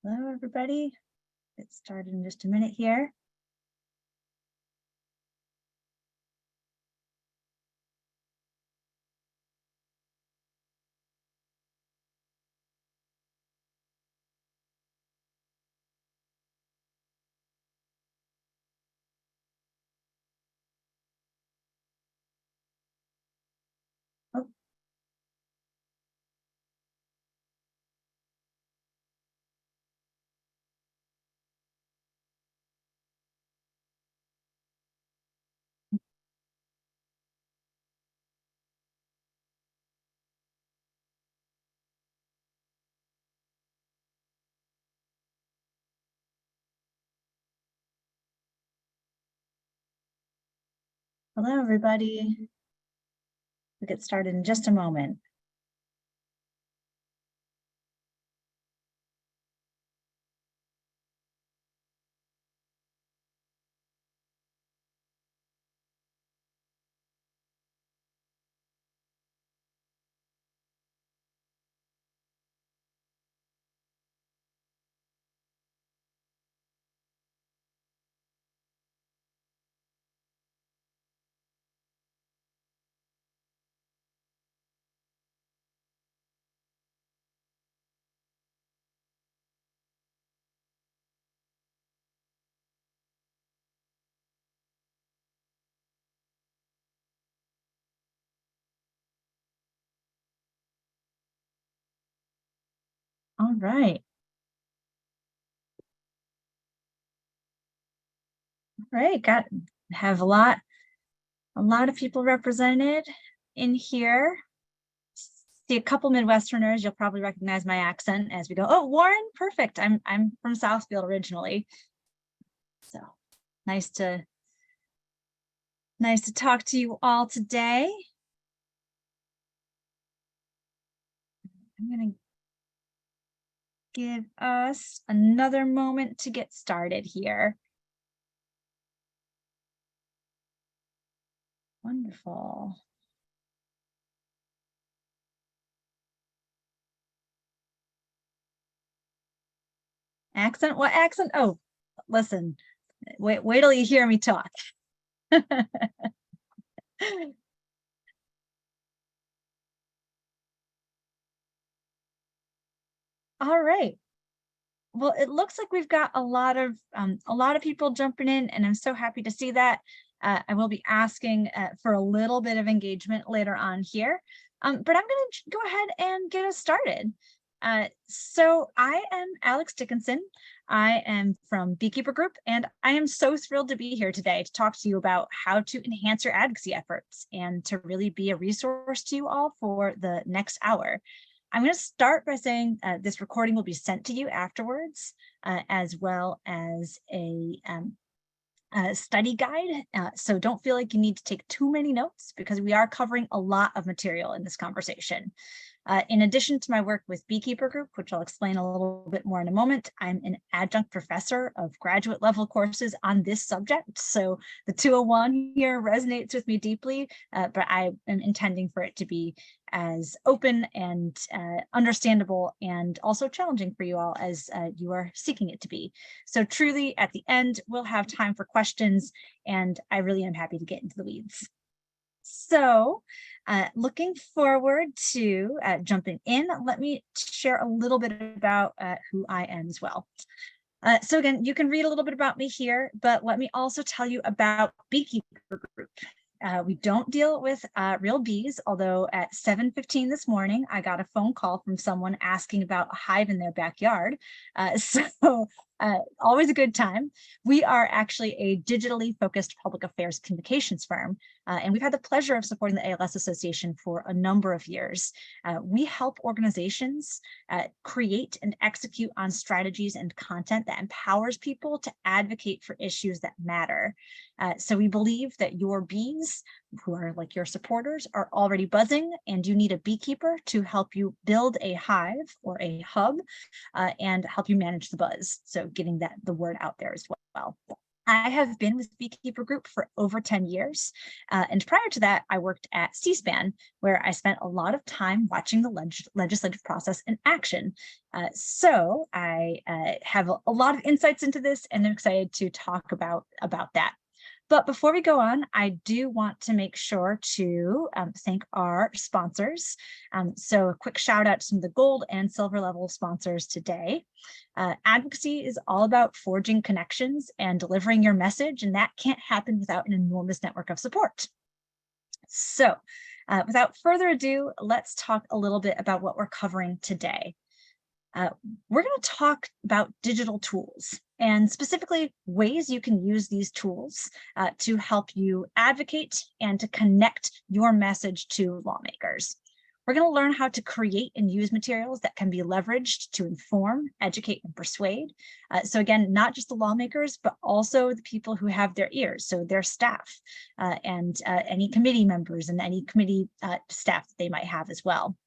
Hello, everybody. Get started in just a minute here. Oh. Hello, everybody. We'll get started in just a moment. All right. All right. Have a lot of people represented in here. See a couple Midwesterners. You'll probably recognize my accent as we go. Oh, Warren, perfect. I'm from Southfield originally. So nice to talk to you all today. I'm gonna give us another moment to get started here. Wonderful. Accent? What accent? Oh, listen, wait till you hear me talk. All right. Well, it looks like we've got a lot of people jumping in, and I'm so happy to see that. I will be asking for a little bit of engagement later on here, but I'm going to go ahead and get us started. So I am Alex Dickinson. I am from Beekeeper Group, and I am so thrilled to be here today to talk to you about how to enhance your advocacy efforts and to really be a resource to you all for the next hour. I'm going to start by saying this recording will be sent to you afterwards, as well as a study guide. So don't feel like you need to take too many notes because we are covering a lot of material in this conversation. In addition to my work with Beekeeper Group, which I'll explain a little bit more in a moment, I'm an adjunct professor of graduate level courses on this subject. So the 201 here resonates with me deeply, but I am intending for it to be as open and understandable and also challenging for you all as you are seeking it to be. So truly at the end, we'll have time for questions, and I really am happy to get into the weeds. So looking forward to jumping in, let me share a little bit about who I am as well. So again, you can read a little bit about me here, but let me also tell you about Beekeeper Group. We don't deal with real bees, although at 7:15 this morning, I got a phone call from someone asking about a hive in their backyard. So always a good time. We are actually a digitally focused public affairs communications firm, and we've had the pleasure of supporting the ALS Association for a number of years. We help organizations create and execute on strategies and content that empowers people to advocate for issues that matter. So we believe that your bees, who are like your supporters, are already buzzing, and you need a beekeeper to help you build a hive or a hub and help you manage the buzz. So getting the word out there as well. I have been with Beekeeper Group for over 10 years. And prior to that, I worked at C-SPAN, where I spent a lot of time watching the legislative process in action. So I have a lot of insights into this, and I'm excited to talk about that. But before we go on, I do want to make sure to thank our sponsors. So a quick shout out to some of the gold and silver level sponsors today. Advocacy is all about forging connections and delivering your message, and that can't happen without an enormous network of support. So without further ado, let's talk a little bit about what we're covering today. We're going to talk about digital tools, and specifically ways you can use these tools to help you advocate and to connect your message to lawmakers. We're going to learn how to create and use materials that can be leveraged to inform, educate, and persuade. So again, not just the lawmakers, but also the people who have their ears, so their staff and any committee members and any committee staff that they might have as well.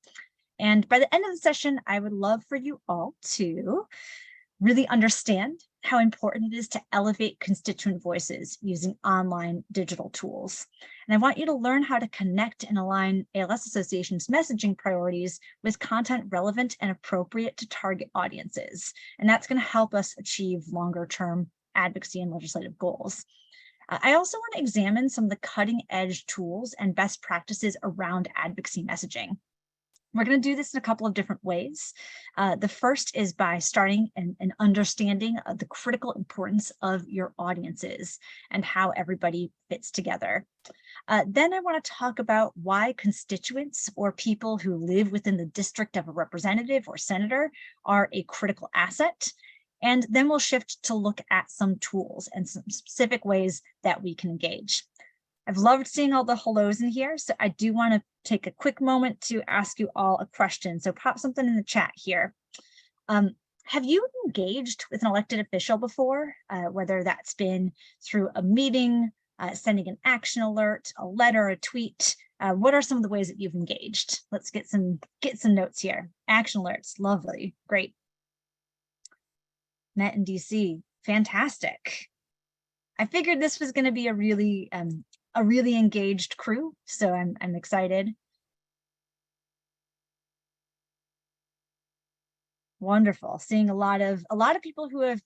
And by the end of the session, I would love for you all to really understand how important it is to elevate constituent voices using online digital tools. And I want you to learn how to connect and align ALS Association's messaging priorities with content relevant and appropriate to target audiences. And that's going to help us achieve longer-term advocacy and legislative goals. I also want to examine some of the cutting-edge tools and best practices around advocacy messaging. We're going to do this in a couple of different ways. The first is by starting an understanding of the critical importance of your audiences and how everybody fits together. Then I want to talk about why constituents or people who live within the district of a representative or senator are a critical asset. And then we'll shift to look at some tools and some specific ways that we can engage. I've loved seeing all the hellos in here, so I do want to take a quick moment to ask you all a question. So pop something in the chat here. Have you engaged with an elected official before, whether that's been through a meeting, sending an action alert, a letter, a tweet? What are some of the ways that you've engaged? Let's get some notes here. Action alerts, lovely, great. Met in DC, fantastic. I figured this was going to be a really engaged crew, so I'm excited. Wonderful, seeing a lot of people who have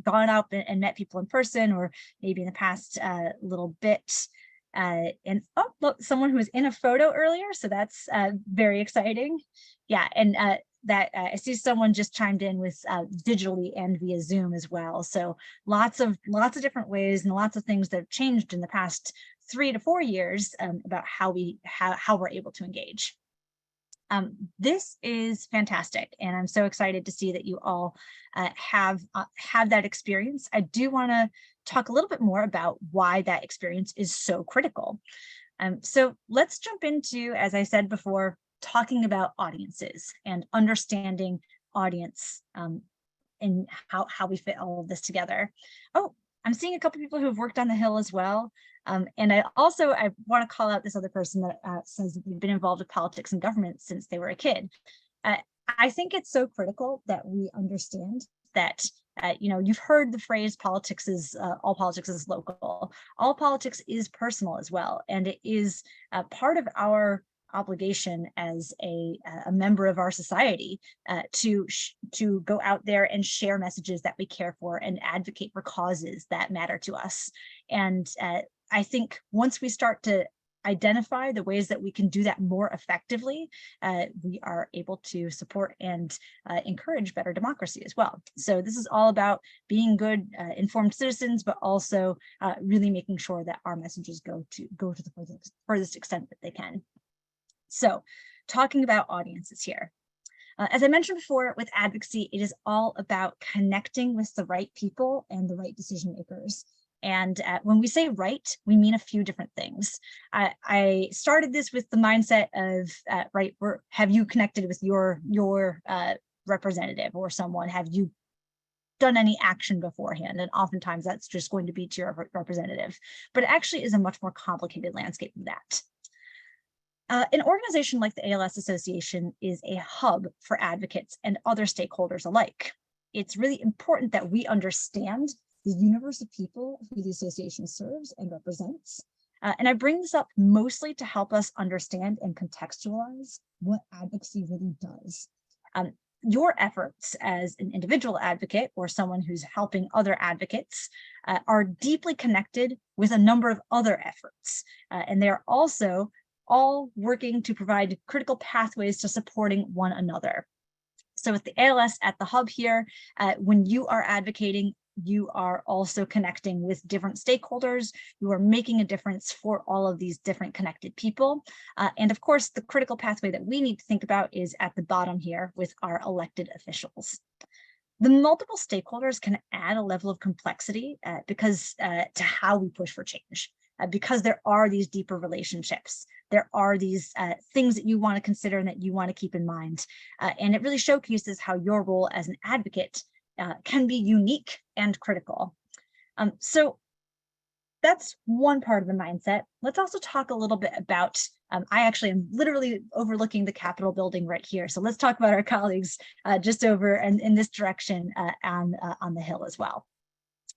gone out and met people in person, or maybe in the past little bit. And oh, look, someone who was in a photo earlier, so that's very exciting. Yeah, and that I see someone just chimed in with digitally and via Zoom as well. So lots of different ways and lots of things that have changed in the past 3 to 4 years about how we're able to engage. This is fantastic, and I'm so excited to see that you all have that experience. I do want to talk a little bit more about why that experience is so critical. So let's jump into, as I said before, talking about audiences and understanding audience and how we fit all of this together. Oh, I'm seeing a couple people who have worked on the Hill as well. And I want to call out this other person that says that they've been involved with politics and government since they were a kid. I think it's so critical that we understand that, you've heard the phrase politics is, all politics is local. All politics is personal as well. And it is part of our obligation as a member of our society to go out there and share messages that we care for and advocate for causes that matter to us. And I think once we start to identify the ways that we can do that more effectively, we are able to support and encourage better democracy as well. So this is all about being good, informed citizens, but also really making sure that our messages go to the furthest extent that they can. So talking about audiences here. As I mentioned before, with advocacy, it is all about connecting with the right people and the right decision makers. And when we say right, we mean a few different things. I started this with the mindset of, have you connected with your representative or someone? Have you done any action beforehand? And oftentimes that's just going to be to your representative. But it actually is a much more complicated landscape than that. An organization like the ALS Association is a hub for advocates and other stakeholders alike. It's really important that we understand the universe of people who the association serves and represents. And I bring this up mostly to help us understand and contextualize what advocacy really does. Your efforts as an individual advocate or someone who's helping other advocates are deeply connected with a number of other efforts. And they're also all working to provide critical pathways to supporting one another. So with the ALS at the hub here, when you are advocating, you are also connecting with different stakeholders. You are making a difference for all of these different connected people. And of course, the critical pathway that we need to think about is at the bottom here with our elected officials. The multiple stakeholders can add a level of complexity because to how we push for change. Because there are these deeper relationships. There are these things that you want to consider and that you want to keep in mind. And it really showcases how your role as an advocate can be unique and critical. So that's one part of the mindset. Let's also talk a little bit about, I actually am literally overlooking the Capitol building right here. So let's talk about our colleagues just over and in this direction on the Hill as well.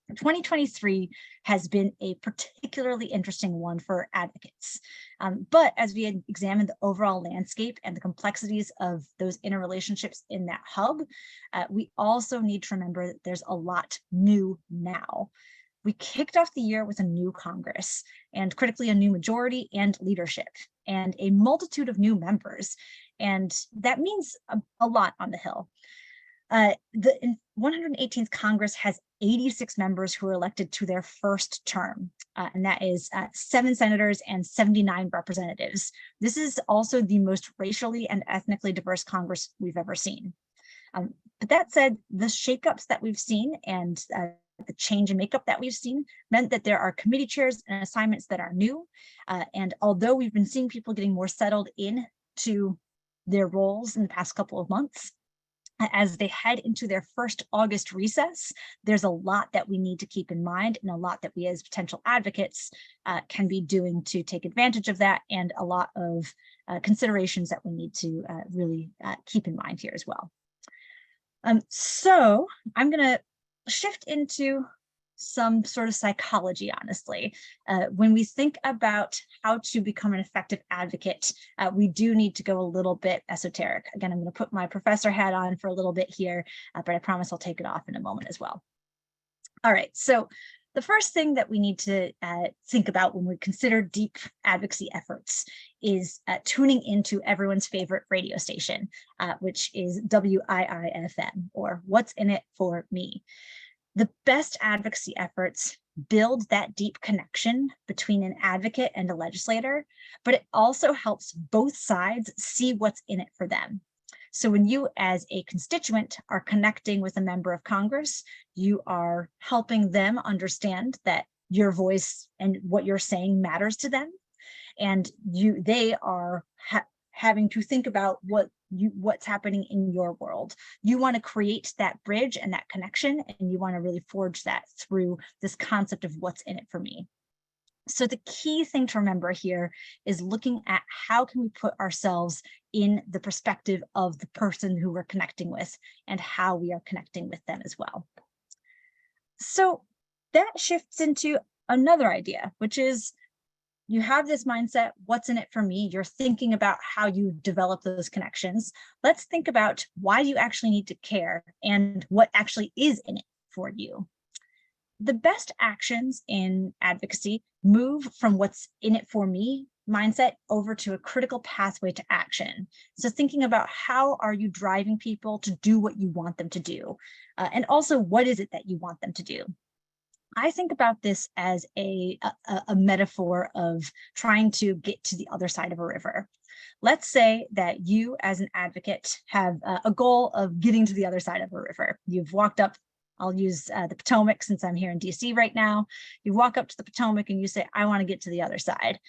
2023 has been a particularly interesting one for advocates. But as we examine the overall landscape and the complexities of those interrelationships in that hub, we also need to remember that there's a lot new now. We kicked off the year with a new Congress and critically a new majority and leadership and a multitude of new members. And that means a lot on the Hill. The 118th Congress has 86 members who are elected to their first term, and that is 7 senators and 79 representatives. This is also the most racially and ethnically diverse Congress we've ever seen. But that said, the shakeups that we've seen and the change in makeup that we've seen meant that there are committee chairs and assignments that are new. And although we've been seeing people getting more settled into their roles in the past couple of months, as they head into their first August recess, there's a lot that we need to keep in mind and a lot that we as potential advocates can be doing to take advantage of that, and a lot of considerations that we need to really keep in mind here as well. So I'm going to shift into some sort of psychology, honestly. When we think about how to become an effective advocate, we do need to go a little bit esoteric. Again, I'm going to put my professor hat on for a little bit here, but I promise I'll take it off in a moment as well. All right, so the first thing that we need to think about when we consider deep advocacy efforts is tuning into everyone's favorite radio station, which is WIIFM, or What's in It for Me. The best advocacy efforts build that deep connection between an advocate and a legislator, but it also helps both sides see what's in it for them. So when you as a constituent are connecting with a member of Congress, you are helping them understand that your voice and what you're saying matters to them. And they are having to think about what's happening in your world. You want to create that bridge and that connection, and you want to really forge that through this concept of what's in it for me. So the key thing to remember here is looking at how can we put ourselves in the perspective of the person who we're connecting with and how we are connecting with them as well. So that shifts into another idea, which is you have this mindset, what's in it for me? You're thinking about how you develop those connections. Let's think about why you actually need to care and what actually is in it for you. The best actions in advocacy move from what's in it for me mindset over to a critical pathway to action. So thinking about how are you driving people to do what you want them to do? And also, what is it that you want them to do? I think about this as a metaphor of trying to get to the other side of a river. Let's say that you as an advocate have a goal of getting to the other side of a river. You've walked up, I'll use the Potomac since I'm here in DC right now. You walk up to the Potomac and you say, I want to get to the other side.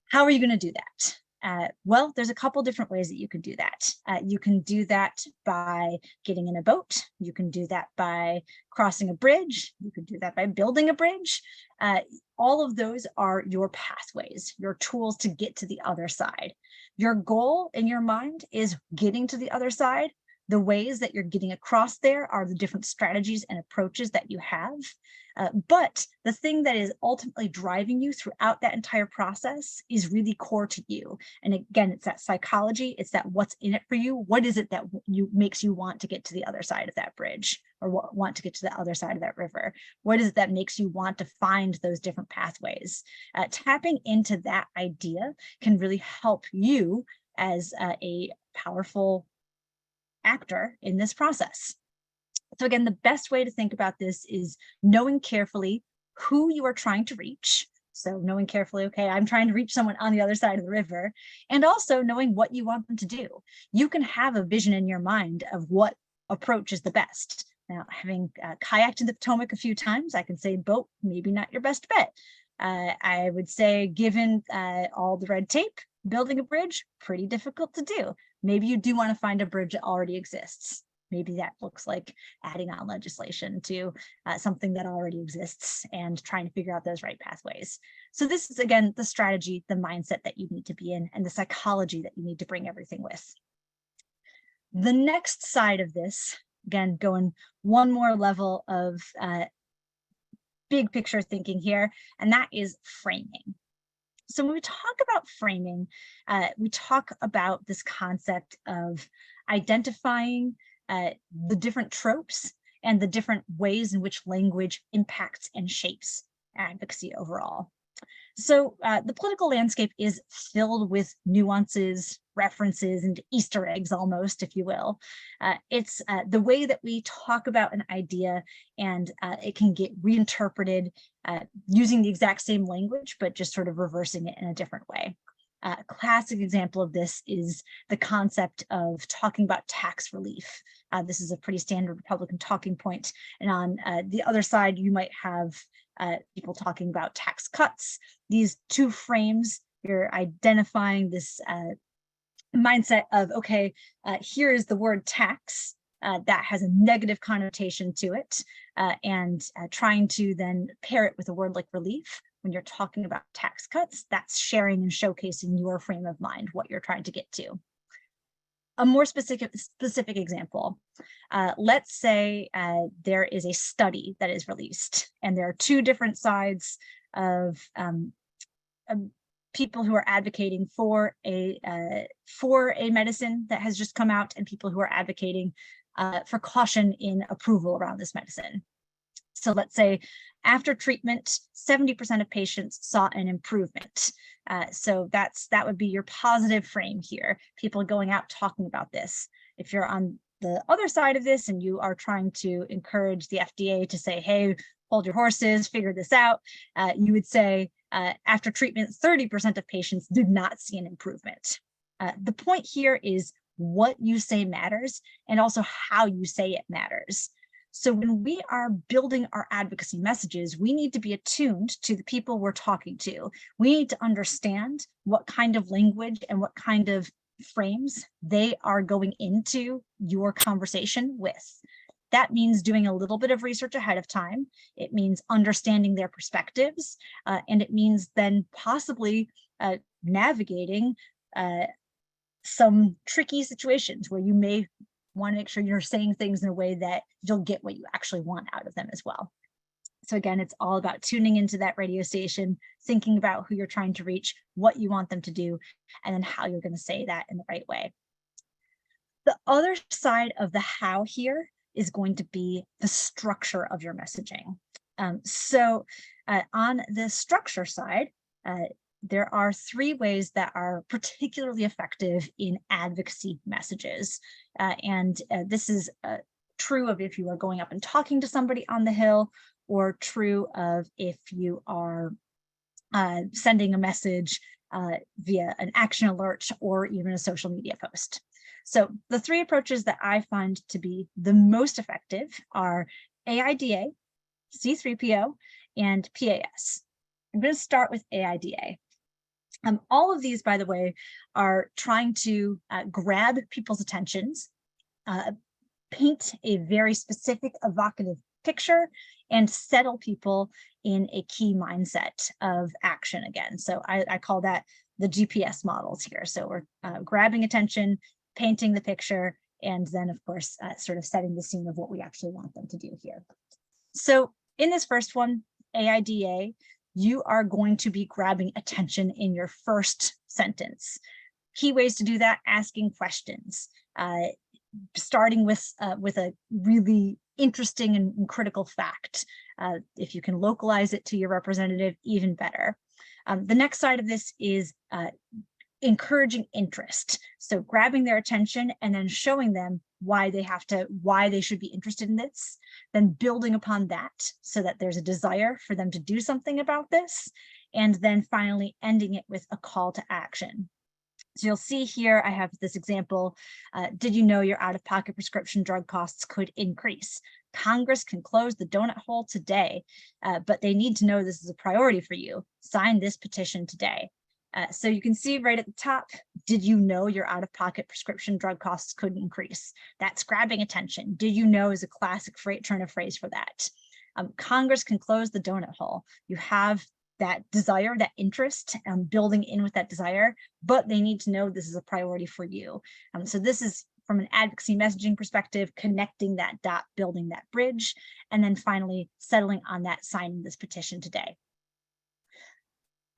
How are you going to do that? Well, there's a couple different ways that you can do that. You can do that by getting in a boat. You can do that by crossing a bridge. You can do that by building a bridge. All of those are your pathways, your tools to get to the other side. Your goal in your mind is getting to the other side, The ways that you're getting across there are the different strategies and approaches that you have. But the thing that is ultimately driving you throughout that entire process is really core to you. And again, it's that psychology, it's that what's in it for you. What is it that makes you want to get to the other side of that bridge, or want to get to the other side of that river? What is it that makes you want to find those different pathways? Tapping into that idea can really help you as a powerful actor in this process. So again, the best way to think about this is knowing carefully who you are trying to reach. So knowing carefully, okay, I'm trying to reach someone on the other side of the river, and also knowing what you want them to do. You can have a vision in your mind of what approach is the best. Now, having kayaked in the Potomac a few times, I can say boat, maybe not your best bet. I would say, given all the red tape, building a bridge, pretty difficult to do. Maybe you do want to find a bridge that already exists. Maybe that looks like adding on legislation to something that already exists and trying to figure out those right pathways. So this is, again, the strategy, the mindset that you need to be in, and the psychology that you need to bring everything with. The next side of this, again, going one more level of big picture thinking here, and that is framing. So when we talk about framing, we talk about this concept of identifying the different tropes and the different ways in which language impacts and shapes advocacy overall. So the political landscape is filled with nuances, references, and Easter eggs almost, if you will. It's the way that we talk about an idea, and it can get reinterpreted using the exact same language, but just sort of reversing it in a different way. A classic example of this is the concept of talking about tax relief. This is a pretty standard Republican talking point. And on the other side, you might have people talking about tax cuts. These two frames, you're identifying this mindset of, okay, here is the word tax that has a negative connotation to it, and trying to then pair it with a word like relief. When you're talking about tax cuts, that's sharing and showcasing your frame of mind, what you're trying to get to. A more specific example, let's say there is a study that is released, and there are two different sides of people who are advocating for a medicine that has just come out, and people who are advocating for caution in approval around this medicine. So let's say after treatment, 70% of patients saw an improvement. So that would be your positive frame here, people going out talking about this. If you're on the other side of this and you are trying to encourage the FDA to say, hey, hold your horses, figure this out, you would say after treatment, 30% of patients did not see an improvement. The point here is what you say matters, and also how you say it matters. So when we are building our advocacy messages, we need to be attuned to the people we're talking to. We need to understand what kind of language and what kind of frames they are going into your conversation with. That means doing a little bit of research ahead of time. It means understanding their perspectives, and it means then possibly navigating some tricky situations where you may want to make sure you're saying things in a way that you'll get what you actually want out of them as well. So again, it's all about tuning into that radio station, thinking about who you're trying to reach, what you want them to do, and then how you're going to say that in the right way. The other side of the how here is going to be the structure of your messaging. So on the structure side, there are three ways that are particularly effective in advocacy messages. This is true of if you are going up and talking to somebody on the Hill, or true of if you are sending a message via an action alert or even a social media post. So the three approaches that I find to be the most effective are AIDA, C3PO, and PAS. I'm going to start with AIDA. All of these, by the way, are trying to grab people's attentions, paint a very specific, evocative picture, and settle people in a key mindset of action again. So I call that the GPS models here. So we're grabbing attention, painting the picture, and then of course, sort of setting the scene of what we actually want them to do here. So in this first one, AIDA, you are going to be grabbing attention in your first sentence. Key ways to do that: asking questions, starting with a really interesting and critical fact. If you can localize it to your representative, even better. The next side of this is encouraging interest. So grabbing their attention and then showing them why they should be interested in this, then building upon that so that there's a desire for them to do something about this, and then finally ending it with a call to action. So you'll see here, I have this example. Did you know your out-of-pocket prescription drug costs could increase? Congress can close the donut hole today, but they need to know this is a priority for you. Sign this petition today. So you can see right at the top, did you know your out-of-pocket prescription drug costs could increase? That's grabbing attention. Did you know is a classic turn of phrase for that. Congress can close the donut hole. You have that desire, that interest, building in with that desire, but they need to know this is a priority for you. So this is, from an advocacy messaging perspective, connecting that dot, building that bridge, and then finally settling on that signing this petition today.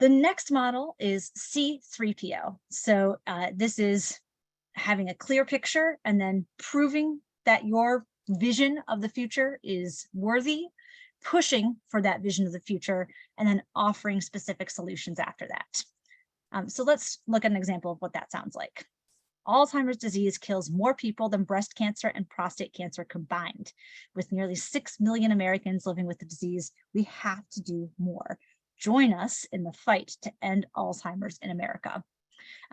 The next model is C3PO. So this is having a clear picture and then proving that your vision of the future is worthy, pushing for that vision of the future, and then offering specific solutions after that. So let's look at an example of what that sounds like. Alzheimer's disease kills more people than breast cancer and prostate cancer combined. With nearly 6 million Americans living with the disease, we have to do more. Join us in the fight to end Alzheimer's in America.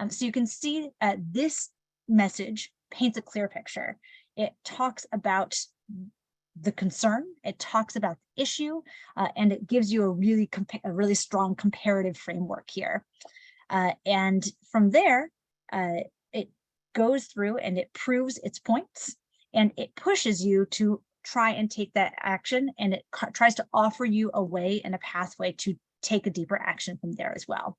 So you can see this message paints a clear picture. It talks about the concern, it talks about the issue, and it gives you a really strong comparative framework here. And from there, it goes through and it proves its points, and it pushes you to try and take that action, and it tries to offer you a way and a pathway to take a deeper action from there as well.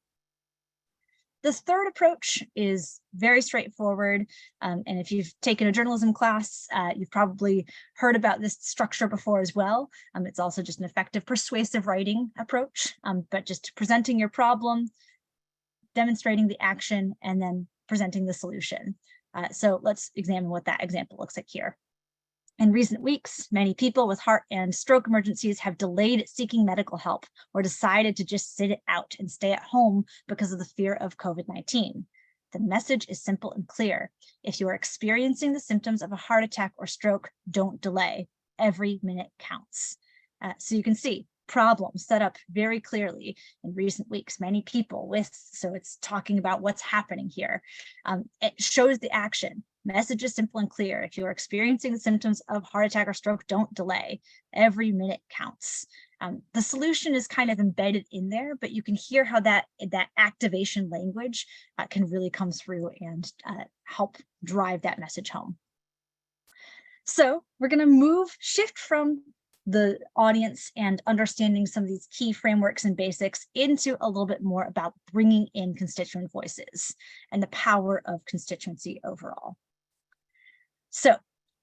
This third approach is very straightforward. And if you've taken a journalism class, you've probably heard about this structure before as well. It's also just an effective persuasive writing approach, but just presenting your problem, demonstrating the action, and then presenting the solution. So let's examine what that example looks like here. In recent weeks, many people with heart and stroke emergencies have delayed seeking medical help or decided to just sit it out and stay at home because of the fear of COVID-19. The message is simple and clear. If you are experiencing the symptoms of a heart attack or stroke, don't delay. Every minute counts. So you can see problems set up very clearly in recent weeks. Many people with, so it's talking about what's happening here. It shows the action. Message is simple and clear. If you're experiencing the symptoms of heart attack or stroke, don't delay. Every minute counts. The solution is kind of embedded in there, but you can hear how that activation language can really come through and help drive that message home. So we're going to shift from the audience and understanding some of these key frameworks and basics into a little bit more about bringing in constituent voices and the power of constituency overall. So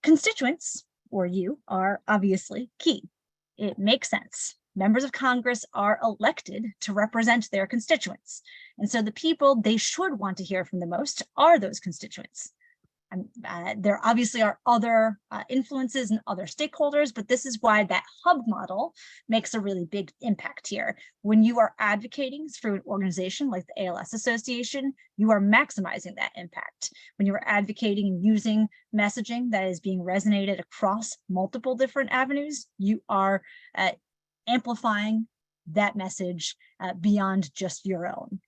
constituents, or you, are obviously key. It makes sense. Members of Congress are elected to represent their constituents. And so the people they should want to hear from the most are those constituents. There obviously are other influences and other stakeholders, but this is why that hub model makes a really big impact here. When you are advocating through an organization like the ALS Association, you are maximizing that impact. When you are advocating and using messaging that is being resonated across multiple different avenues, you are amplifying that message beyond just your own.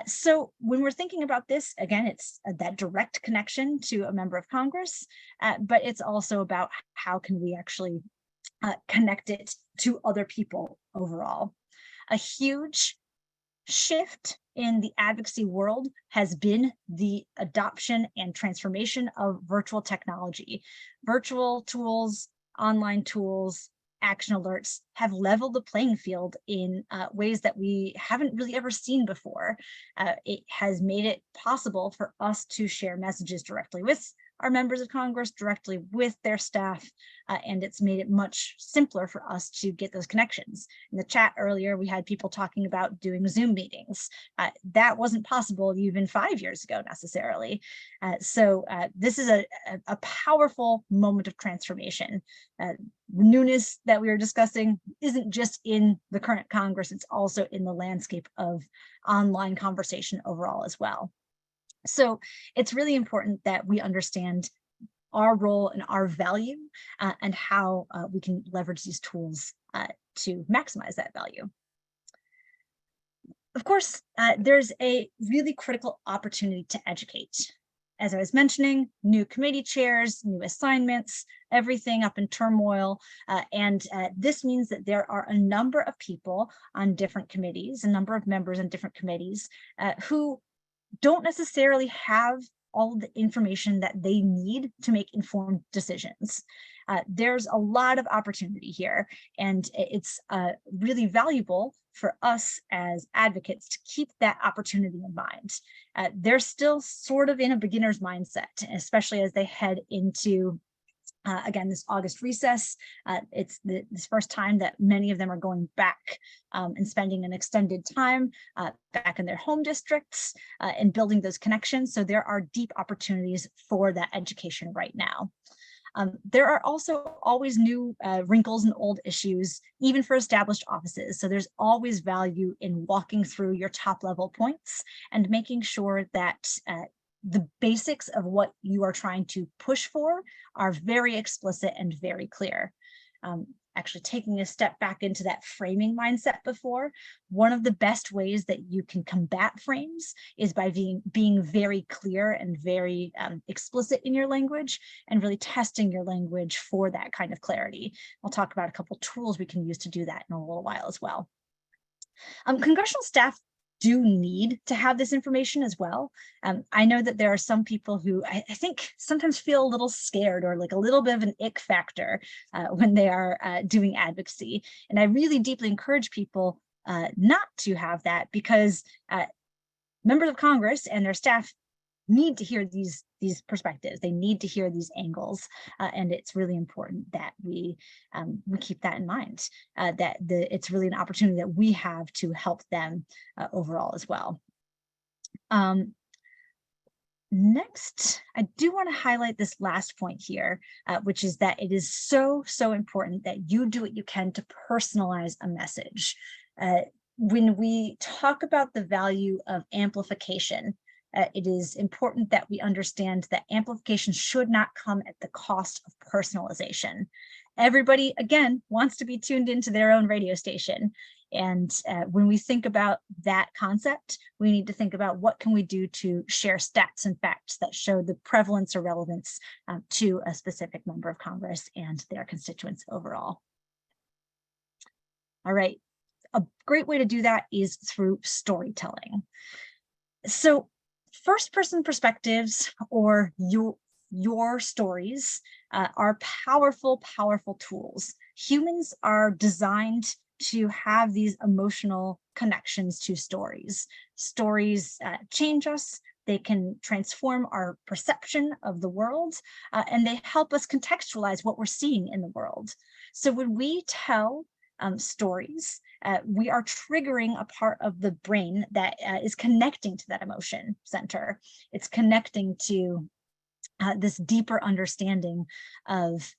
So when we're thinking about this, again, it's that direct connection to a member of Congress, but it's also about how can we actually connect it to other people overall. A huge shift in the advocacy world has been the adoption and transformation of virtual technology. Virtual tools, online tools, action alerts have leveled the playing field in ways that we haven't really ever seen before. It has made it possible for us to share messages directly with our members of Congress, directly with their staff, and it's made it much simpler for us to get those connections. In the chat earlier, we had people talking about doing Zoom meetings. That wasn't possible even 5 years ago necessarily. So this is a powerful moment of transformation. Newness that we were discussing isn't just in the current Congress, it's also in the landscape of online conversation overall as well. So it's really important that we understand our role and our value and how we can leverage these tools to maximize that value. Of course, there's a really critical opportunity to educate. As I was mentioning, new committee chairs, new assignments, everything up in turmoil. And this means that there are a number of people on different committees, a number of members on different committees who don't necessarily have all of the information that they need to make informed decisions. There's a lot of opportunity here, and it's really valuable for us as advocates to keep that opportunity in mind. They're still sort of in a beginner's mindset, especially as they head into again, this August recess. It's this first time that many of them are going back and spending an extended time back in their home districts and building those connections. So there are deep opportunities for that education right now. There are also always new wrinkles and old issues, even for established offices. So there's always value in walking through your top level points and making sure that the basics of what you are trying to push for are very explicit and very clear. Actually taking a step back into that framing mindset before, one of the best ways that you can combat frames is by being very clear and very explicit in your language and really testing your language for that kind of clarity. I'll talk about a couple tools we can use to do that in a little while as well. Congressional staff do need to have this information as well. I know that there are some people who I think sometimes feel a little scared or like a little bit of an ick factor when they are doing advocacy. And I really deeply encourage people not to have that, because members of Congress and their staff need to hear these perspectives. They need to hear these angles, and it's really important that we keep that in mind. That it's really an opportunity that we have to help them overall as well. Next, I do want to highlight this last point here, which is that it is so important that you do what you can to personalize a message. When we talk about the value of amplification, it is important that we understand that amplification should not come at the cost of personalization. Everybody, again, wants to be tuned into their own radio station. And when we think about that concept, we need to think about what can we do to share stats and facts that show the prevalence or relevance to a specific member of Congress and their constituents overall. All right, a great way to do that is through storytelling. So first-person perspectives, or your stories, are powerful tools. Humans are designed to have these emotional connections to stories. Stories change us, they can transform our perception of the world, and they help us contextualize what we're seeing in the world. So when we tell stories, we are triggering a part of the brain that is connecting to that emotion center. It's connecting to this deeper understanding of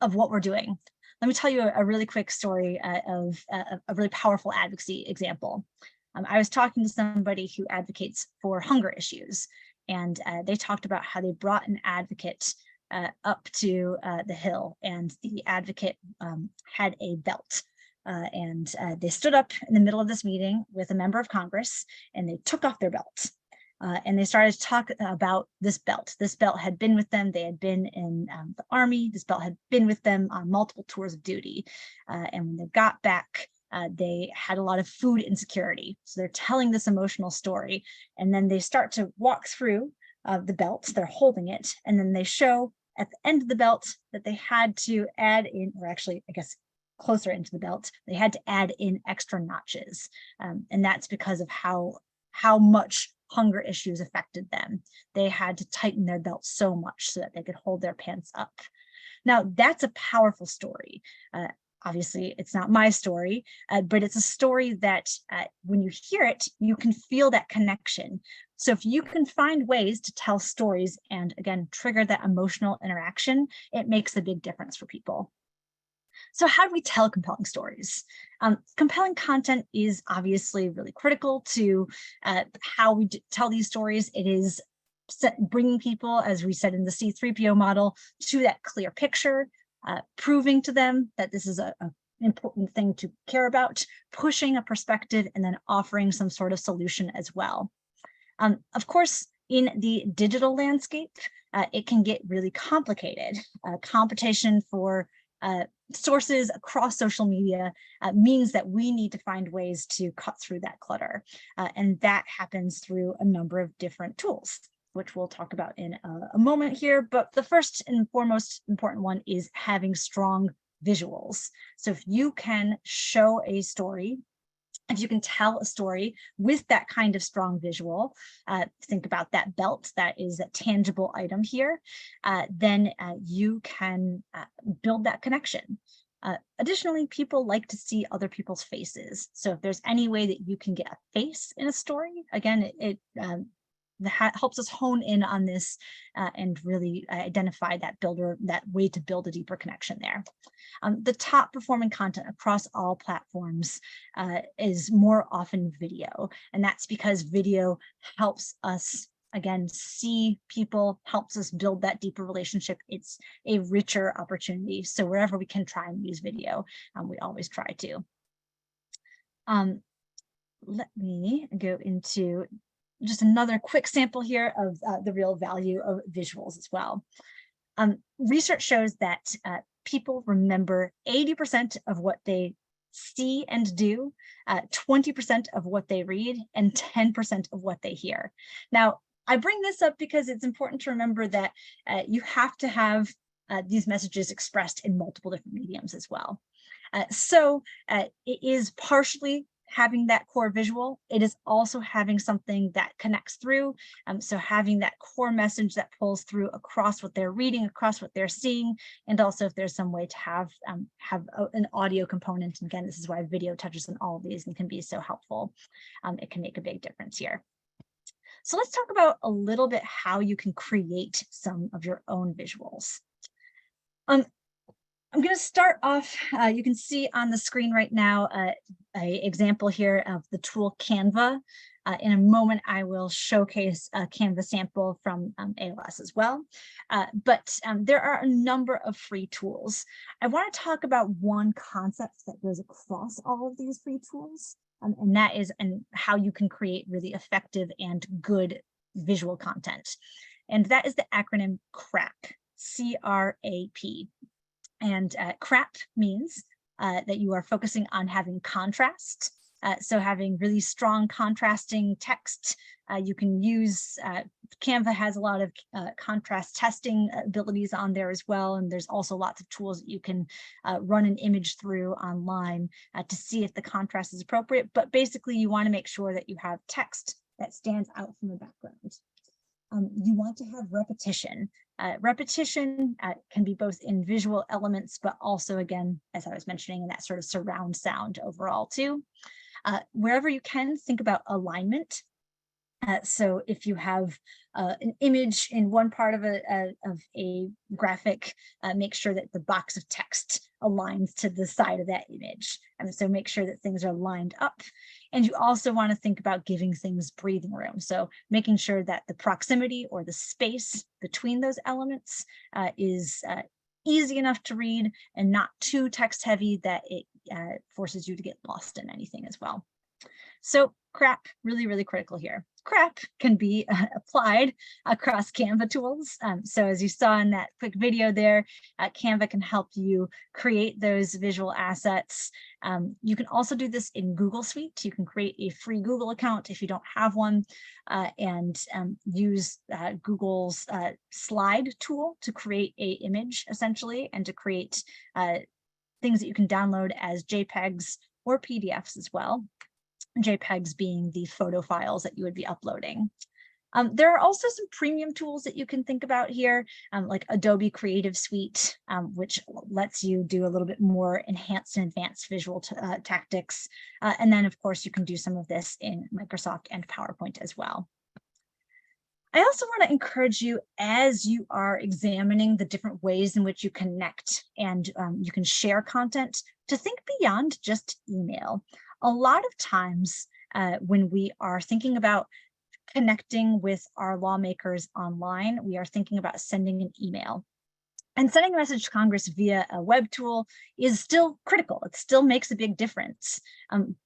what we're doing. Let me tell you a really quick story of a really powerful advocacy example. I was talking to somebody who advocates for hunger issues, and they talked about how they brought an advocate up to the Hill, and the advocate had a belt. And they stood up in the middle of this meeting with a member of Congress, and they took off their belts. And they started to talk about this belt. This belt had been with them. They had been in the Army. This belt had been with them on multiple tours of duty. And when they got back, they had a lot of food insecurity. So they're telling this emotional story. And then they start to walk through the belt. They're holding it. And then they show at the end of the belt that they had to add in, or actually, I guess, closer into the belt, they had to add in extra notches. And that's because of how how much hunger issues affected them. They had to tighten their belts so much so that they could hold their pants up. Now, that's a powerful story. Obviously, it's not my story, but it's a story that when you hear it, you can feel that connection. So if you can find ways to tell stories and, again, trigger that emotional interaction, it makes a big difference for people. So how do we tell compelling stories? Compelling content is obviously really critical to how we tell these stories. It is bringing people, as we said in the C3PO model, to that clear picture, proving to them that this is a important thing to care about, pushing a perspective, and then offering some sort of solution as well. Of course, in the digital landscape, it can get really complicated. Competition for sources across social media means that we need to find ways to cut through that clutter. And that happens through a number of different tools, which we'll talk about in a moment here. But the first and foremost important one is having strong visuals. So if you can show a story, if you can tell a story with that kind of strong visual, think about that belt, that is a tangible item here, then you can build that connection. Additionally, people like to see other people's faces. So if there's any way that you can get a face in a story, again, it helps us hone in on this and really identify that way to build a deeper connection there. The top performing content across all platforms is more often video, and that's because video helps us, again, see people, helps us build that deeper relationship. It's a richer opportunity. So wherever we can try and use video, we always try to. Let me go into just another quick sample here of the real value of visuals as well. Research shows that people remember 80% of what they see and do, 20% of what they read, and 10% of what they hear. Now, I bring this up because it's important to remember that you have to have these messages expressed in multiple different mediums as well. So it is partially having that core visual. It is also having something that connects through. So having that core message that pulls through across what they're reading, across what they're seeing, and also if there's some way to have an audio component. And again, this is why video touches on all of these and can be so helpful. It can make a big difference here. So let's talk about a little bit how you can create some of your own visuals. I'm going to start off, you can see on the screen right now an example here of the tool Canva. In a moment, I will showcase a Canva sample from ALS as well. But there are a number of free tools. I want to talk about one concept that goes across all of these free tools, and that is how you can create really effective and good visual content. And that is the acronym CRAP, C-R-A-P. And CRAP means that you are focusing on having contrast. So having really strong contrasting text. You can use, Canva has a lot of contrast testing abilities on there as well. And there's also lots of tools that you can run an image through online to see if the contrast is appropriate. But basically you want to make sure that you have text that stands out from the background. You want to have repetition. Repetition can be both in visual elements, but also, again, as I was mentioning, in that sort of surround sound overall too. Wherever you can, think about alignment. So if you have an image in one part of a graphic, make sure that the box of text aligns to the side of that image. And so make sure that things are lined up. And you also want to think about giving things breathing room. So making sure that the proximity or the space between those elements is easy enough to read and not too text heavy that it forces you to get lost in anything as well. So CRAP, really, really critical here. CRAP can be applied across Canva tools. So as you saw in that quick video there, Canva can help you create those visual assets. You can also do this in Google Suite. You can create a free Google account if you don't have one, and use Google's slide tool to create an image essentially, and to create things that you can download as JPEGs or PDFs as well. JPEGs being the photo files that you would be uploading. There are also some premium tools that you can think about here, like Adobe Creative Suite, which lets you do a little bit more enhanced and advanced visual tactics. And then, of course, you can do some of this in Microsoft and PowerPoint as well. I also want to encourage you, as you are examining the different ways in which you connect and you can share content, to think beyond just email. A lot of times when we are thinking about connecting with our lawmakers online, we are thinking about sending an email. And sending a message to Congress via a web tool is still critical. It still makes a big difference,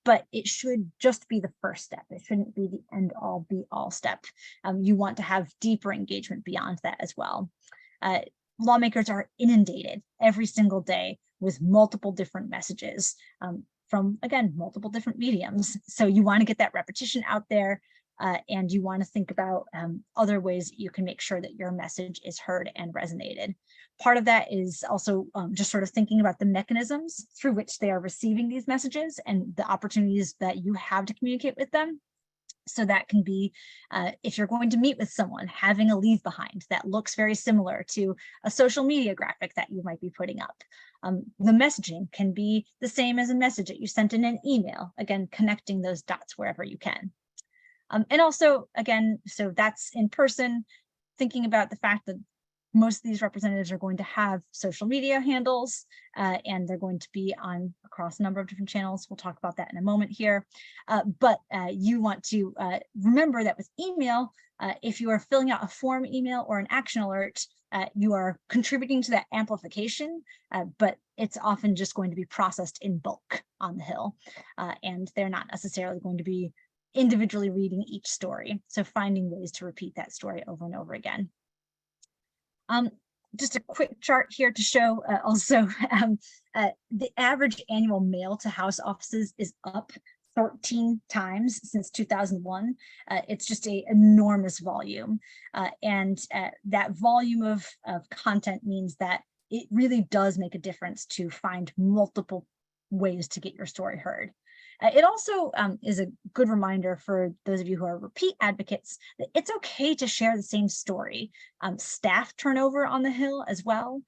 but it should just be the first step. It shouldn't be the end all be all step. You want to have deeper engagement beyond that as well. Lawmakers are inundated every single day with multiple different messages from, again, multiple different mediums. So you want to get that repetition out there. And you want to think about other ways that you can make sure that your message is heard and resonated. Part of that is also just sort of thinking about the mechanisms through which they are receiving these messages and the opportunities that you have to communicate with them. So that can be, if you're going to meet with someone, having a leave behind that looks very similar to a social media graphic that you might be putting up. The messaging can be the same as a message that you sent in an email, again, connecting those dots wherever you can. And also, again, so that's in person, thinking about the fact that most of these representatives are going to have social media handles and they're going to be on across a number of different channels. We'll talk about that in a moment here. But you want to remember that with email, if you are filling out a form email or an action alert, you are contributing to that amplification, but it's often just going to be processed in bulk on the Hill. And they're not necessarily going to be individually reading each story. So finding ways to repeat that story over and over again. Just a quick chart here to show also the average annual mail to House offices is up 13 times since 2001. It's just an enormous volume. And that volume of content means that it really does make a difference to find multiple ways to get your story heard. It also is a good reminder for those of you who are repeat advocates that it's okay to share the same story. Staff turnover on the Hill as well.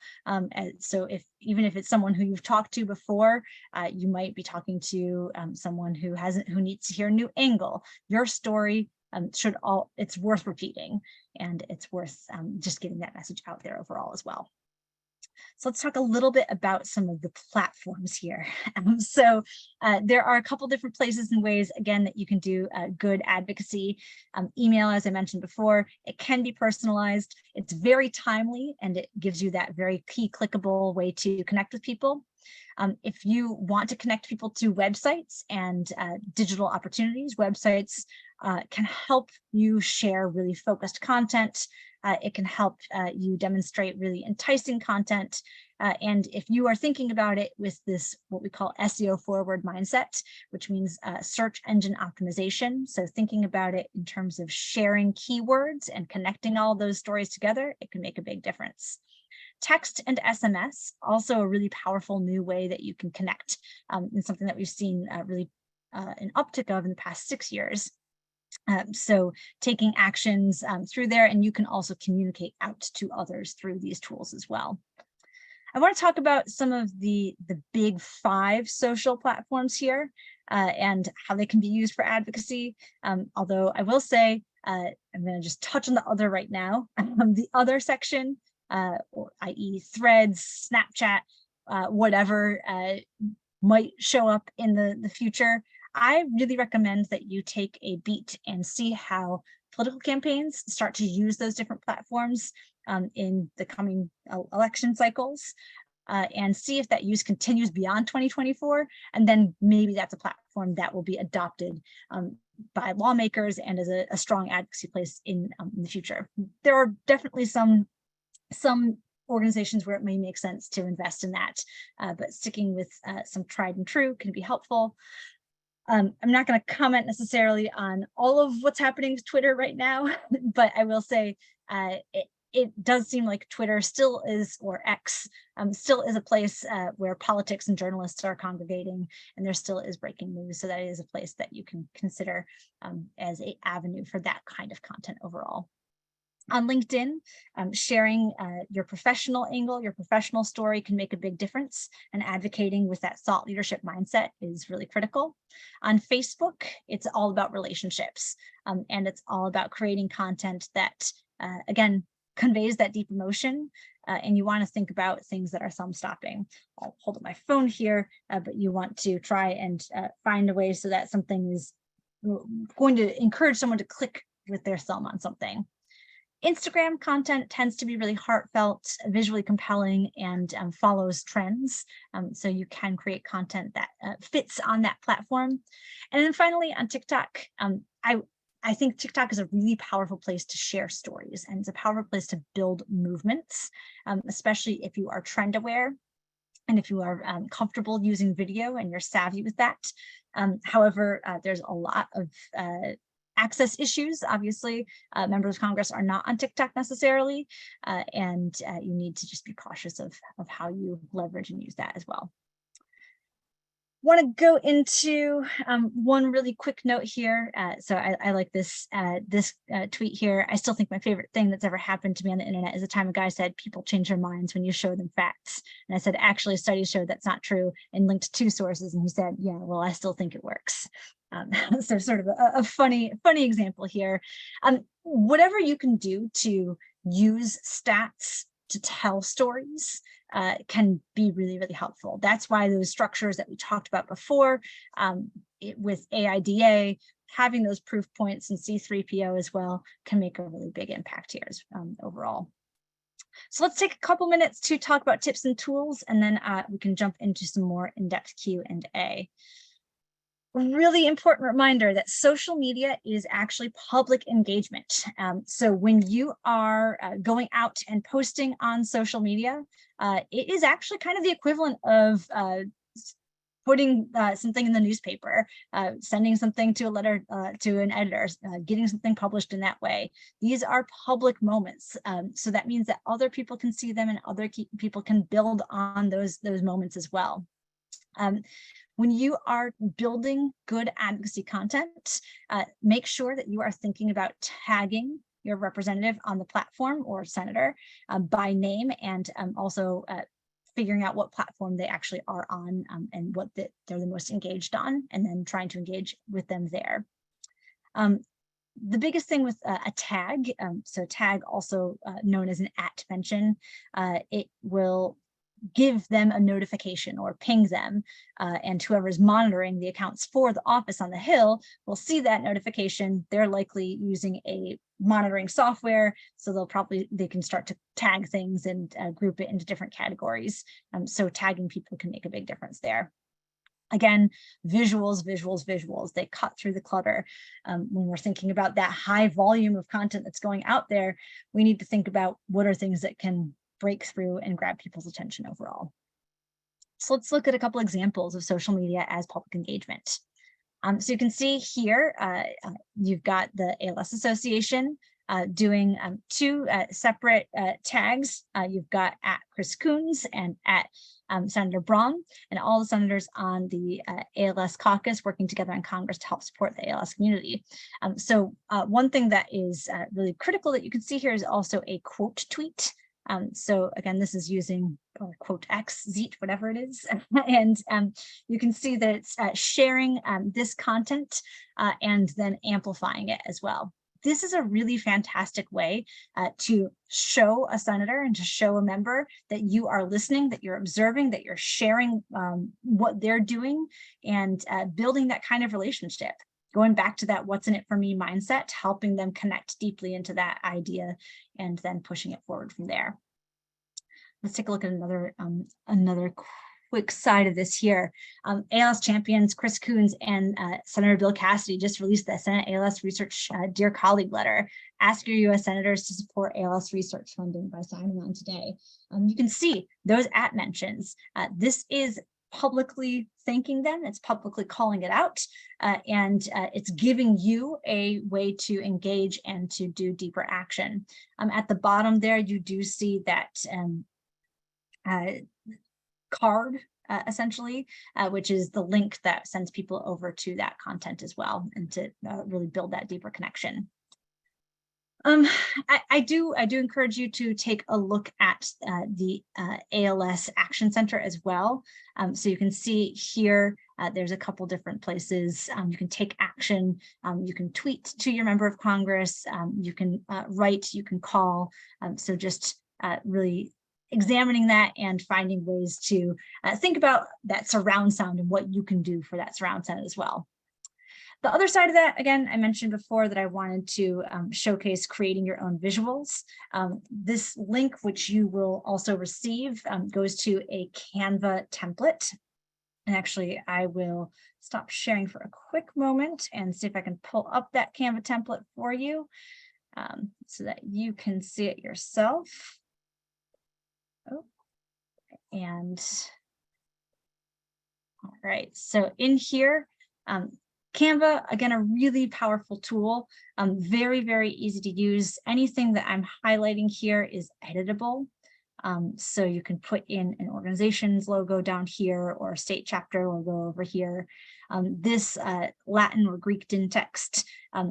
So even if it's someone who you've talked to before, you might be talking to someone who needs to hear a new angle. Your story it's worth repeating, and it's worth just getting that message out there overall as well. So let's talk a little bit about some of the platforms here. There are a couple different places and ways, again, that you can do good advocacy. Email, as I mentioned before, it can be personalized. It's very timely, and it gives you that very key clickable way to connect with people. If you want to connect people to websites and digital opportunities, websites can help you share really focused content. It can help you demonstrate really enticing content. And if you are thinking about it with this, what we call SEO forward mindset, which means search engine optimization. So thinking about it in terms of sharing keywords and connecting all those stories together, it can make a big difference. Text and SMS, also a really powerful new way that you can connect, and something that we've seen really an uptick of in the past 6 years. So taking actions through there, and you can also communicate out to others through these tools as well. I want to talk about some of the big 5 social platforms here and how they can be used for advocacy. Although I will say, I'm going to just touch on the other right now. The other section, i.e. Threads, Snapchat, whatever might show up in the future. I really recommend that you take a beat and see how political campaigns start to use those different platforms in the coming election cycles, and see if that use continues beyond 2024. And then maybe that's a platform that will be adopted by lawmakers and as a strong advocacy place in the future. There are definitely some organizations where it may make sense to invest in that, but sticking with some tried and true can be helpful. I'm not going to comment necessarily on all of what's happening with Twitter right now, but I will say it does seem like Twitter still is, or X, still is a place where politics and journalists are congregating, and there still is breaking news. So that is a place that you can consider as an avenue for that kind of content overall. On LinkedIn, sharing your professional angle, your professional story can make a big difference, and advocating with that thought leadership mindset is really critical. On Facebook, it's all about relationships, and it's all about creating content that, again, conveys that deep emotion, and you want to think about things that are thumb stopping. I'll hold up my phone here, but you want to try and find a way so that something is going to encourage someone to click with their thumb on something. Instagram content tends to be really heartfelt, visually compelling, and follows trends. So you can create content that fits on that platform. And then finally, on TikTok, I think TikTok is a really powerful place to share stories, and it's a powerful place to build movements, especially if you are trend aware and if you are comfortable using video and you're savvy with that. However, there's a lot of access issues. Obviously, members of Congress are not on TikTok necessarily, and you need to just be cautious of how you leverage and use that as well. Want to go into one really quick note here. So I like this tweet here. I still think my favorite thing that's ever happened to me on the internet is the time a guy said people change their minds when you show them facts. And I said, actually, studies show that's not true, and linked 2 sources. And he said, yeah, well, I still think it works. So sort of a funny example here. Whatever you can do to use stats to tell stories can be really, really helpful. That's why those structures that we talked about before with AIDA, having those proof points and C3PO as well can make a really big impact here overall. So let's take a couple minutes to talk about tips and tools, and then we can jump into some more in-depth Q&A. Really important reminder that social media is actually public engagement. So when you are going out and posting on social media, it is actually kind of the equivalent of putting something in the newspaper, sending something to a letter to an editor, getting something published in that way. These are public moments. So that means that other people can see them and other people can build on those moments as well. When you are building good advocacy content, make sure that you are thinking about tagging your representative on the platform or senator by name, and also figuring out what platform they actually are on and what they're the most engaged on, and then trying to engage with them there. The biggest thing with a tag, so tag also known as an @mention, it will give them a notification or ping them, and whoever is monitoring the accounts for the office on the Hill will see that notification. They're likely using a monitoring software, so they can start to tag things and group it into different categories. So tagging people can make a big difference there. Again, visuals, they cut through the clutter. When we're thinking about that high volume of content that's going out there, we need to think about what are things that can break through and grab people's attention overall. So let's look at a couple examples of social media as public engagement. So you can see here, you've got the ALS Association doing 2 separate tags. You've got @Chris Coons and @Senator Braun, and all the senators on the ALS caucus working together in Congress to help support the ALS community. So one thing that is really critical that you can see here is also a quote tweet. So again, this is using quote X, Zeet, whatever it is. And you can see that it's sharing this content and then amplifying it as well. This is a really fantastic way to show a senator and to show a member that you are listening, that you're observing, that you're sharing what they're doing, and building that kind of relationship. Going back to that what's in it for me mindset, helping them connect deeply into that idea and then pushing it forward from there. Let's take a look at another quick side of this here. ALS champions Chris Coons and Senator Bill Cassidy just released the Senate ALS Research Dear Colleague letter. Ask your U.S. senators to support ALS research funding by signing on today. You can see those @mentions. This is publicly thanking them, it's publicly calling it out, and it's giving you a way to engage and to do deeper action. At the bottom there, you do see that card, essentially, which is the link that sends people over to that content as well, and to really build that deeper connection. I do encourage you to take a look at the ALS Action Center as well. So you can see here, there's a couple different places you can take action. You can tweet to your member of Congress. You can write, you can call. So just really examining that and finding ways to think about that surround sound and what you can do for that surround sound as well. The other side of that, again, I mentioned before that I wanted to showcase creating your own visuals. This link, which you will also receive, goes to a Canva template. And actually, I will stop sharing for a quick moment and see if I can pull up that Canva template for you so that you can see it yourself. Oh, and all right, so in here, Canva, again, a really powerful tool, very, very easy to use. Anything that I'm highlighting here is editable. So you can put in an organization's logo down here or a state chapter logo over here. This Latin or Greek text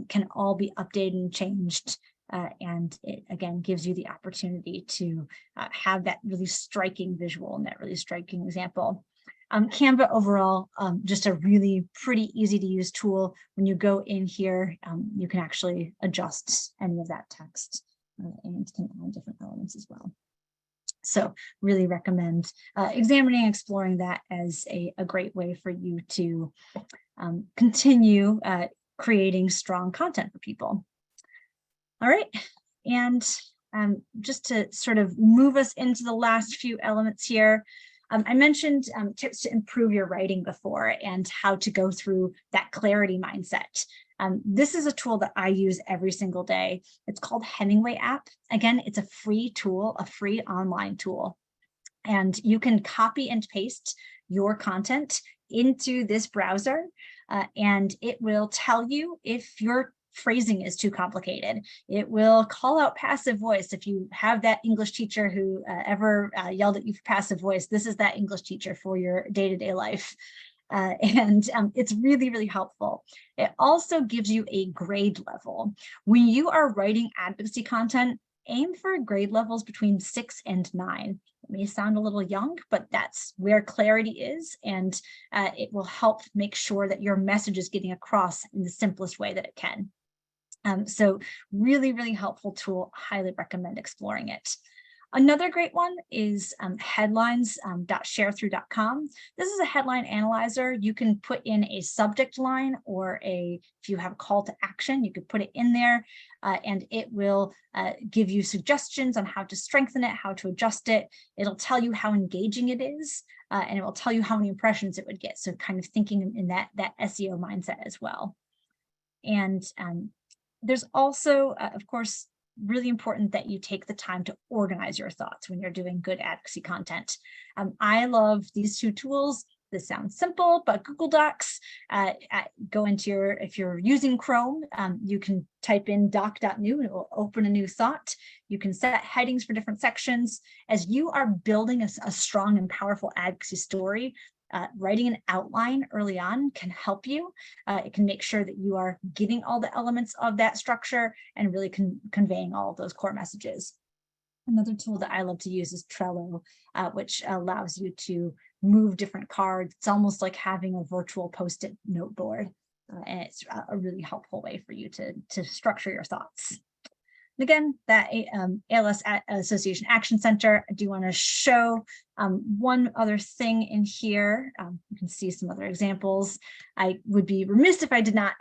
can all be updated and changed. And it, again, gives you the opportunity to have that really striking visual and that really striking example. Canva overall, just a really pretty easy to use tool. When you go in here, you can actually adjust any of that text and can add different elements as well. So really recommend examining and exploring that as a great way for you to continue creating strong content for people. All right, and just to sort of move us into the last few elements here, I mentioned tips to improve your writing before and how to go through that clarity mindset. This is a tool that I use every single day. It's called Hemingway app. Again, it's a free tool, a free online tool. And you can copy and paste your content into this browser, and it will tell you if your phrasing is too complicated. It will call out passive voice. If you have that English teacher who ever yelled at you for passive voice, this is that English teacher for your day-to-day life. And it's really, really helpful. It also gives you a grade level. When you are writing advocacy content, aim for grade levels between 6 and 9. It may sound a little young, but that's where clarity is, and it will help make sure that your message is getting across in the simplest way that it can. So really, really helpful tool. Highly recommend exploring it. Another great one is headlines.sharethrough.com. This is a headline analyzer. You can put in a subject line, or if you have a call to action, you could put it in there, and it will give you suggestions on how to strengthen it, how to adjust it. It'll tell you how engaging it is, and it will tell you how many impressions it would get. So kind of thinking in that SEO mindset as well. And there's also, of course, really important that you take the time to organize your thoughts when you're doing good advocacy content. I love these two tools. This sounds simple, but Google Docs, go into if you're using Chrome, you can type in doc.new and it will open a new thought. You can set headings for different sections. As you are building a strong and powerful advocacy story, writing an outline early on can help you. It can make sure that you are getting all the elements of that structure and really conveying all of those core messages. Another tool that I love to use is Trello, which allows you to move different cards. It's almost like having a virtual Post-it note board, and it's a really helpful way for you to structure your thoughts. Again, that ALS Association Action Center, I do want to show one other thing in here. You can see some other examples. I would be remiss if I did not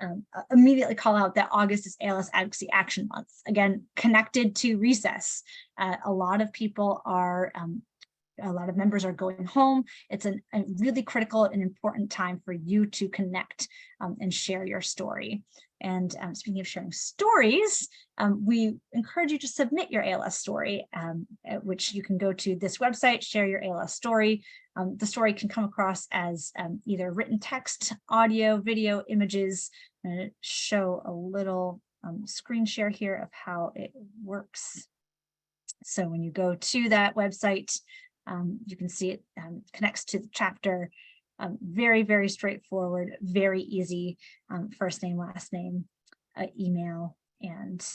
immediately call out that August is ALS Advocacy Action Month. Again, connected to recess. A lot of people are a lot of members are going home. It's a really critical and important time for you to connect and share your story. And speaking of sharing stories, we encourage you to submit your ALS story, which you can go to this website, Share Your ALS Story. The story can come across as either written text, audio, video, images. I'm going to show a little screen share here of how it works. So when you go to that website, you can see it connects to the chapter. Very, very straightforward, very easy. First name, last name, email, and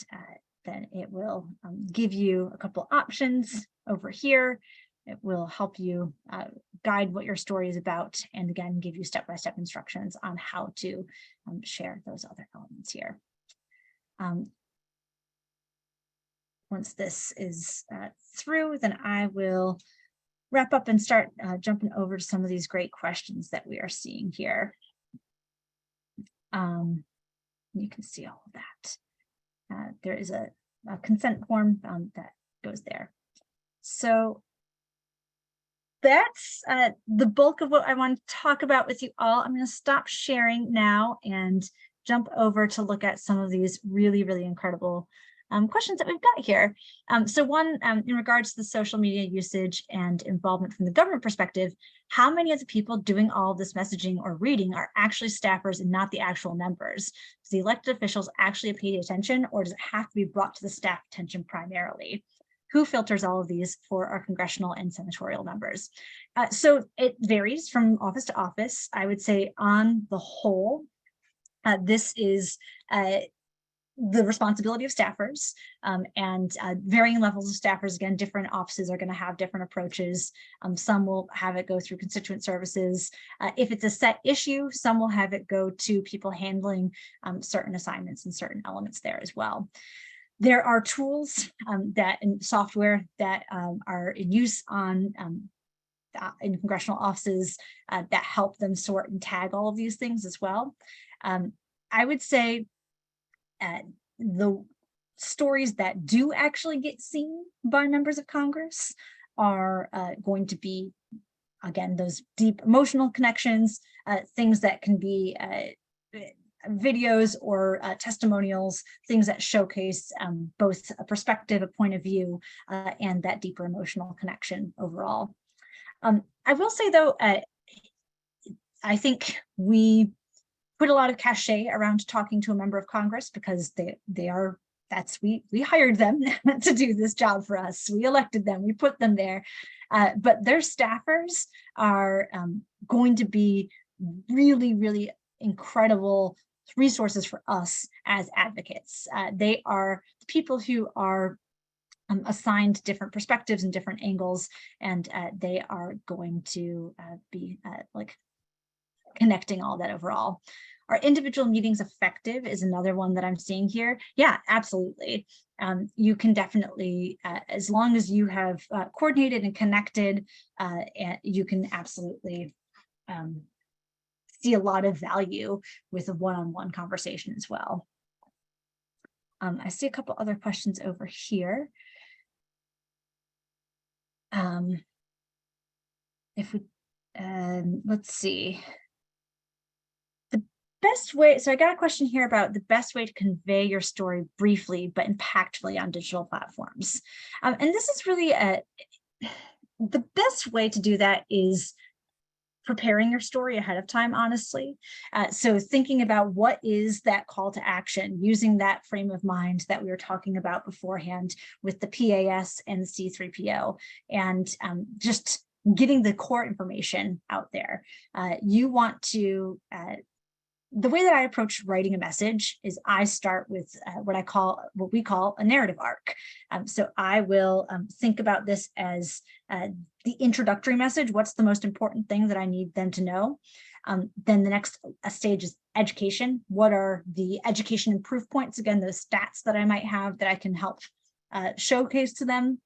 then it will give you a couple options over here. It will help you guide what your story is about, and again, give you step-by-step instructions on how to share those other elements here. Once this is through, then I will wrap up and start jumping over to some of these great questions that we are seeing here. You can see all of that. There is a consent form that goes there. So that's the bulk of what I want to talk about with you all. I'm going to stop sharing now and jump over to look at some of these really, really incredible questions that we've got here. So one, in regards to the social media usage and involvement from the government perspective, how many of the people doing all of this messaging or reading are actually staffers and not the actual members? Does the elected officials actually pay attention, or does it have to be brought to the staff attention primarily? Who filters all of these for our congressional and senatorial members? So it varies from office to office. I would say on the whole, this is the responsibility of staffers, and varying levels of staffers. Again, different offices are going to have different approaches. Some will have it go through constituent services. If it's a set issue, some will have it go to people handling certain assignments and certain elements there as well. There are tools and software that are in use on in congressional offices that help them sort and tag all of these things as well. I would say the stories that do actually get seen by members of Congress are going to be, again, those deep emotional connections, things that can be videos or testimonials, things that showcase both a perspective, a point of view, and that deeper emotional connection overall. I will say, though, I think we put a lot of cachet around talking to a member of Congress because we hired them to do this job for us. We elected them, we put them there, but their staffers are going to be really, really incredible resources for us as advocates. They are the people who are assigned different perspectives and different angles, and they are going to be like connecting all that overall. Are individual meetings effective is another one that I'm seeing here. Yeah, absolutely. You can definitely, as long as you have coordinated and connected, you can absolutely see a lot of value with a one-on-one conversation as well. I see a couple other questions over here. If we, let's see. The best way, so I got a question here about the best way to convey your story briefly but impactfully on digital platforms. And this is really the best way to do that is preparing your story ahead of time, honestly. So thinking about what is that call to action, using that frame of mind that we were talking about beforehand with the PAS and the C3PO, and just getting the core information out there. You want to, the way that I approach writing a message is I start with what we call a narrative arc. So I will think about this as the introductory message. What's the most important thing that I need them to know? Then the next stage is education. What are the education and proof points? Again, those stats that I might have that I can help showcase to them.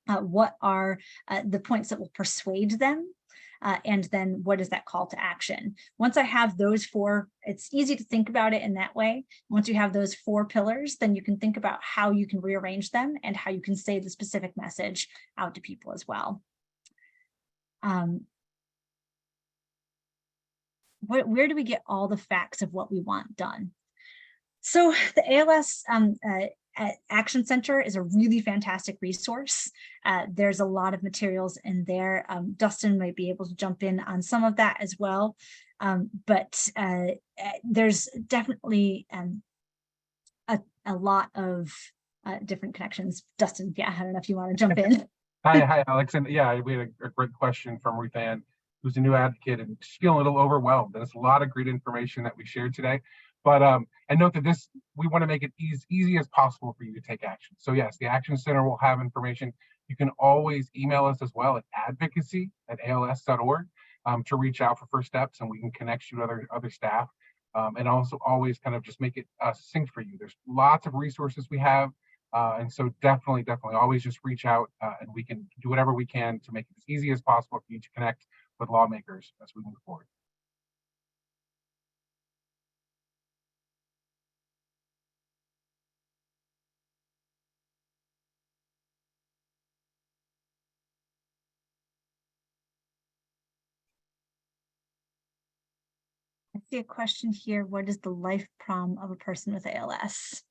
What are the points that will persuade them? And then what is that call to action? Once I have those four, it's easy to think about it in that way. Once you have those four pillars, then you can think about how you can rearrange them and how you can say the specific message out to people as well. Where do we get all the facts of what we want done? So the ALS Action Center is a really fantastic resource. There's a lot of materials in there. Dustin might be able to jump in on some of that as well. But there's definitely a lot of different connections. Dustin, yeah, I don't know if you want to jump in. Hi, Alex. And yeah, we had a great question from Ruth Ann, who's a new advocate, and she's feeling a little overwhelmed. There's a lot of great information that we shared today. But and note that we want to make it easy as possible for you to take action. So yes, the Action Center will have information. You can always email us as well at advocacy@als.org to reach out for first steps, and we can connect you to other staff. And also always kind of just make it succinct for you. There's lots of resources we have. And so definitely always just reach out and we can do whatever we can to make it as easy as possible for you to connect with lawmakers as we move forward. I see a question here. What is the life prom of a person with ALS?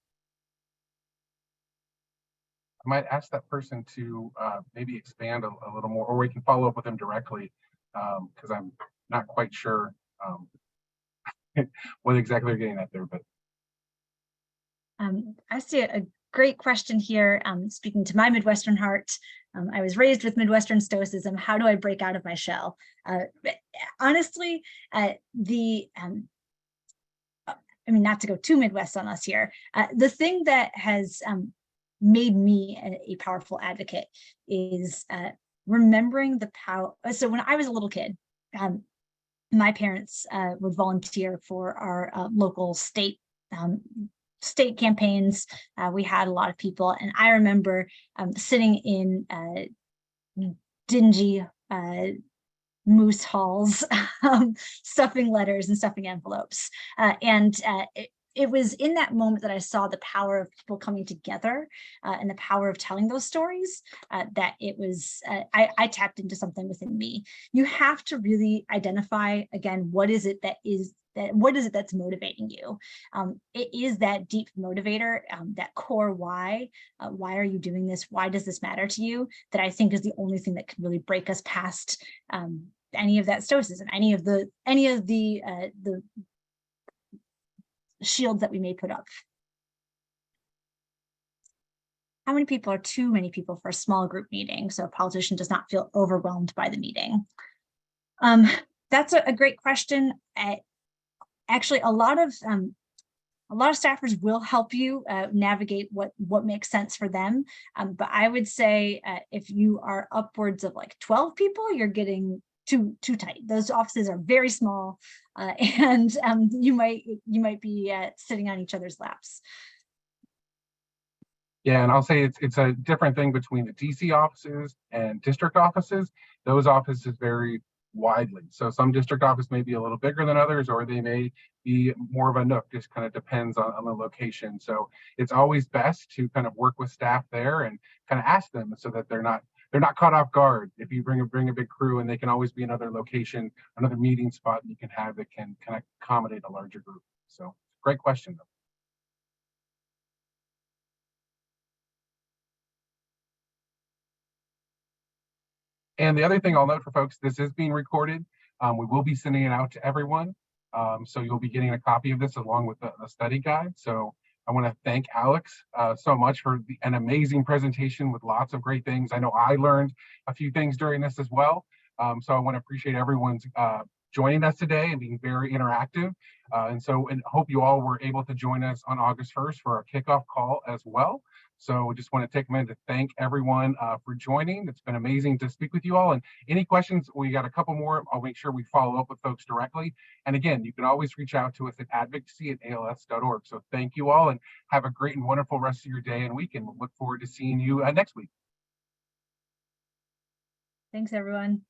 I might ask that person to maybe expand a little more, or we can follow up with them directly because I'm not quite sure what exactly they're getting at there. But I see a great question here. Speaking to my Midwestern heart, I was raised with Midwestern Stoicism. How do I break out of my shell? Honestly, I mean, not to go too Midwest on us here, the thing that has made me a powerful advocate is remembering the power. So when I was a little kid, my parents would volunteer for our local state campaigns. We had a lot of people, and I remember sitting in dingy moose halls, stuffing letters and stuffing envelopes. It was in that moment that I saw the power of people coming together and the power of telling those stories that it was, I tapped into something within me. You have to really identify, again, what is it that's motivating you? It is that deep motivator, that core why. Why are you doing this? Why does this matter to you? That I think is the only thing that can really break us past any of that stoicism, any of the shields that we may put up. How many people are too many people for a small group meeting so a politician does not feel overwhelmed by the meeting? That's a great question. Actually, a lot of staffers will help you navigate what makes sense for them. But I would say if you are upwards of like 12 people, you're getting too tight. Those offices are very small, and you might be sitting on each other's laps. yeah, and I'll say it's a different thing between the DC offices and district offices. Those offices vary widely. So some district office may be a little bigger than others, or they may be more of a nook. Just kind of depends on the location. So it's always best to kind of work with staff there and kind of ask them so that they're not caught off guard. If you bring a big crew, and they can always be another location, another meeting spot you can have that can kind of accommodate a larger group. So great question though. And the other thing I'll note for folks, this is being recorded. We will be sending it out to everyone. So you'll be getting a copy of this along with the study guide. So I want to thank Alex so much for an amazing presentation with lots of great things. I know I learned a few things during this as well. So I want to appreciate everyone's joining us today and being very interactive. And hope you all were able to join us on August 1st for our kickoff call as well. So we just want to take a minute to thank everyone for joining. It's been amazing to speak with you all. And any questions, we got a couple more. I'll make sure we follow up with folks directly. And again, you can always reach out to us at advocacy@als.org. So thank you all, and have a great and wonderful rest of your day and week. And we'll look forward to seeing you next week. Thanks, everyone.